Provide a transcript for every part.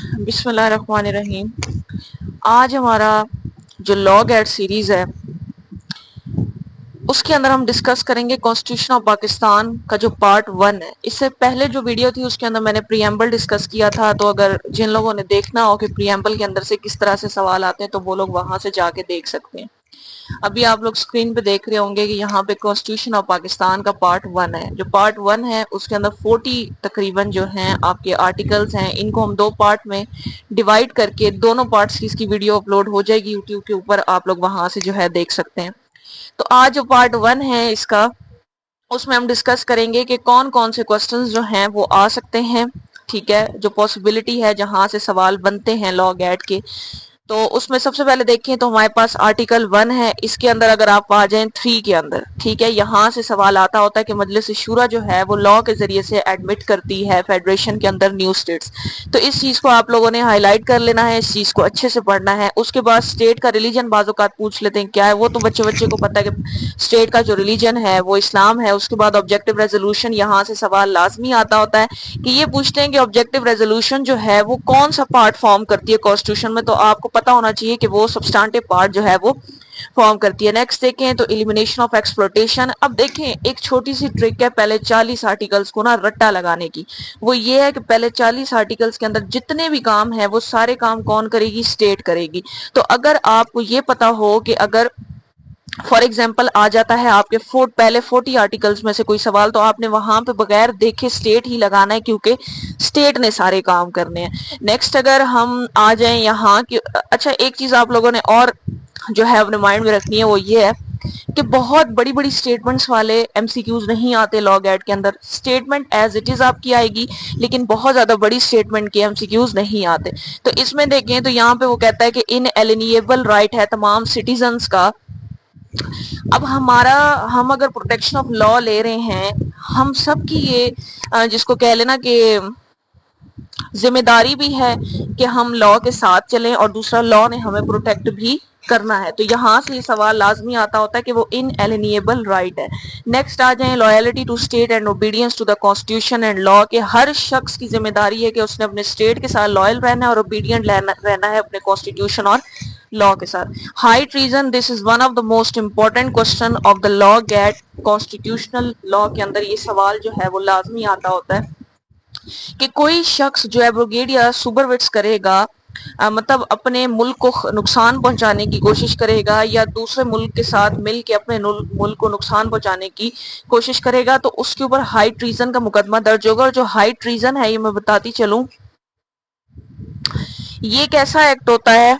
بسم اللہ الرحمن الرحیم۔ آج ہمارا جو لاگ ایڈ سیریز ہے اس کے اندر ہم ڈسکس کریں گے کانسٹیٹیوشن آف پاکستان کا جو پارٹ 1 ہے۔ اس سے پہلے جو ویڈیو تھی اس کے اندر میں نے پریمبل ڈسکس کیا تھا، تو اگر جن لوگوں نے دیکھنا ہو کہ پریمبل کے اندر سے کس طرح سے سوال آتے ہیں تو وہ لوگ وہاں سے جا کے دیکھ سکتے ہیں۔ ابھی آپ لوگ سکرین پہ دیکھ رہے ہوں گے کہ یہاں پہ کانسٹیٹیوشن آف پاکستان کا پارٹ 1 ہے۔ جو پارٹ 1 ہے اس کے اندر 40 تقریباً جو ہیں آپ کے آرٹیکلز ہیں، ان کو ہم 2 پارٹ میں ڈیوائیڈ کر کے دونوں پارٹس کی اس کی ویڈیو اپلوڈ ہو جائے گی یوٹیوب کے اوپر، آپ لوگ وہاں سے جو ہے دیکھ سکتے ہیں۔ تو آج جو پارٹ 1 ہے اس کا، اس میں ہم ڈسکس کریں گے کہ کون کون سے کوسٹنز جو ہیں وہ آ سکتے ہیں، ٹھیک ہے، جو پاسبلٹی ہے جہاں سے سوال بنتے ہیں لاگ ایڈ کے۔ تو اس میں سب سے پہلے دیکھیں تو ہمارے پاس آرٹیکل 1 ہے، اس کے اندر اگر آپ آ جائیں 3 کے اندر، ٹھیک ہے، یہاں سے سوال آتا ہوتا ہے کہ مجلس شورا جو ہے وہ لا کے ذریعے سے ایڈمٹ کرتی ہے فیڈریشن کے اندر نیو اسٹیٹس۔ تو اس چیز کو آپ لوگوں نے ہائی لائٹ کر لینا ہے، اس چیز کو اچھے سے پڑھنا ہے۔ اس کے بعد اسٹیٹ کا ریلیجن بعض اوقات پوچھ لیتے ہیں کیا ہے، وہ تو بچے کو پتہ ہے کہ اسٹیٹ کا جو ریلیجن ہے وہ اسلام ہے۔ اس کے بعد آبجیکٹو ریزولوشن، یہاں سے سوال لازمی آتا ہوتا ہے کہ یہ پوچھتے ہیں کہ آبجیکٹو ریزولوشن جو ہے وہ کون سا پارٹ فارم کرتی ہے کانسٹیٹیوشن میں، تو آپ کو پتا ہونا چاہیے کہ وہ سبسٹانٹیو پارٹ جو ہے وہ فارم کرتی ہے۔ نیکسٹ دیکھیں تو ایلیمینیشن آف ایکسپلوٹیشن۔ اب دیکھیں ایک چھوٹی سی ٹرک ہے پہلے 40 آرٹیکلز کو نا رٹا لگانے کی، وہ یہ ہے کہ پہلے 40 آرٹیکلز کے اندر جتنے بھی کام ہیں وہ سارے کام کون کرے گی، اسٹیٹ کرے گی۔ تو اگر آپ کو یہ پتا ہو کہ اگر فار ایگزامپل آ جاتا ہے آپ کے پہلے 40 آرٹیکلز میں سے کوئی سوال، تو آپ نے وہاں پہ بغیر دیکھے اسٹیٹ ہی لگانا ہے کیونکہ اسٹیٹ نے سارے کام کرنے ہیں۔ نیکسٹ اگر ہم آ جائیں یہاں کہ اچھا ایک چیز آپ لوگوں نے اور جو ہے اپنے مائنڈ میں رکھنی ہے، وہ یہ ہے کہ بہت بڑی بڑی سٹیٹمنٹس والے ایم سی کیوز نہیں آتے لاگ ایڈ کے اندر۔ سٹیٹمنٹ ایز اٹ از آپ کی آئے گی لیکن بہت زیادہ بڑی سٹیٹمنٹ کے ایم سی کیوز نہیں آتے۔ تو اس میں دیکھیں تو یہاں پہ وہ کہتا ہے کہ ان ایلینیبل رائٹ ہے تمام سٹیزنز کا۔ اب ہم اگر پروٹیکشن آف لا لے رہے ہیں، ہم سب کی یہ جس کو کہہ لینا کہ ذمہ داری بھی ہے کہ ہم لا کے ساتھ چلیں، اور دوسرا لا نے ہمیں پروٹیکٹ بھی کرنا ہے۔ تو یہاں سے یہ سوال لازمی آتا ہوتا ہے کہ وہ ان ایلینیبل رائٹ ہے۔ نیکسٹ آ جائیں loyalty to state and obedience to the constitution and law, کہ ہر شخص کی ذمہ داری ہے کہ اس نے اپنے اسٹیٹ کے ساتھ لائل رہنا ہے اور اوبیڈینٹ رہنا ہے اپنے کانسٹیٹیوشن اور لا کے ساتھ۔ High treason, this is one of the most important question of the log at constitutional law کے اندر یہ سوال جو ہے وہ لازمی آتا ہوتا ہے کہ کوئی شخص جو ایبروگیٹ یا سپرویٹس کرے گا، مطلب اپنے ملک کو نقصان پہنچانے کی کوشش کرے گا یا دوسرے ملک کے ساتھ مل کے اپنے ملک کو نقصان پہنچانے کی کوشش کرے گا، تو اس کے اوپر ہائی ٹریزن کا مقدمہ درج ہوگا۔ اور جو ہائی ٹریزن ہے یہ میں بتاتی چلوں، یہ کیسا ایکٹ ہوتا ہے،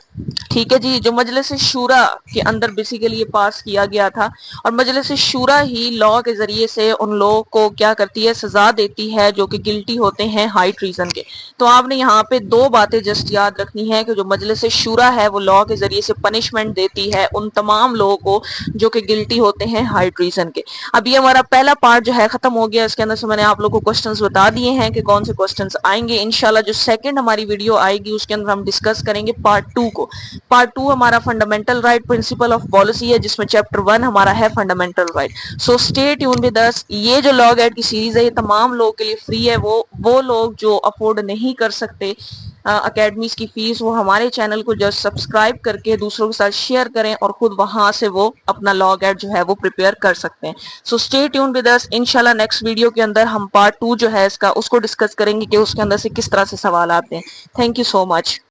ٹھیک ہے جی، جو مجلس شورا کے اندر بیسیکلی یہ پاس کیا گیا تھا، اور مجلس شورا ہی لا کے ذریعے سے ان لوگوں کو کیا کرتی ہے، سزا دیتی ہے جو کہ گلٹی ہوتے ہیں ہائی ٹریزن کے۔ تو آپ نے یہاں پہ 2 باتیں جسٹ یاد رکھنی ہے کہ جو مجلس شورا ہے وہ لا کے ذریعے سے پنشمنٹ دیتی ہے ان تمام لوگوں کو جو کہ گلٹی ہوتے ہیں ہائی ٹریزن کے۔ اب یہ ہمارا پہلا پارٹ جو ہے ختم ہو گیا، اس کے اندر سے میں نے آپ لوگوں کو کوسچنز بتا دیے ہیں کہ کون سے کوسچنز آئیں گے۔ انشاءاللہ جو سیکنڈ ہماری ویڈیو آئے گی اس کے اندر ہم ڈسکس کریں گے پارٹ 2 کو۔ پارٹ 2 ہمارا fundamental right principle of policy ہے، جس میں چیپٹر 1 ہمارا ہے fundamental right. So stay tune with us. یہ جو لاگ ایڈ کی سیریز ہے یہ تمام لوگوں کے لیے فری ہے۔ وہ لوگ جو افورڈ نہیں کر سکتے اکیڈمیز کی فیس، وہ ہمارے چینل کو جسٹ سبسکرائب کر کے دوسروں کے ساتھ شیئر کریں اور خود وہاں سے وہ اپنا لاگ ایڈ جو ہے وہ پریپیئر کر سکتے ہیں۔ So stay tune with us. انشاءاللہ نیکسٹ ویڈیو کے اندر ہم پارٹ 2 جو ہے اس کو ڈسکس کریں گے کہ اس کے اندر سے کس طرح سے سوال آتے ہیں۔ Thank you so much.